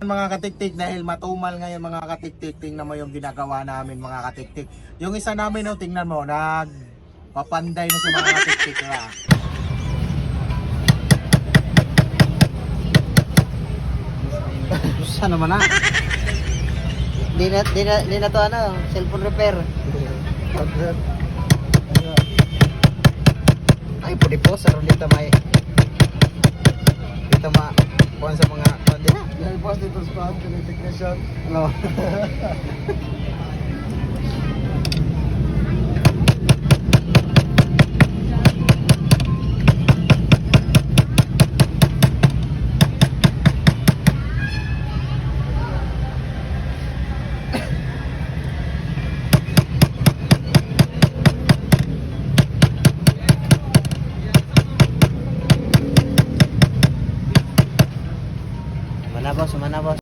Mga katiktik, dahil matumal ngayon mga katiktik, tingnan mo yung ginagawa namin mga katiktik. Yung isa namin, no, tingnan mo, nagpapanday na si mga katiktik. Sana naman na. Di na to ano, cellphone repair. Ay, pwede po, saron dito may dito kuhan sa mga kuhan din. Dahil po dito sa technician. Ano? Mana boss, mana boss.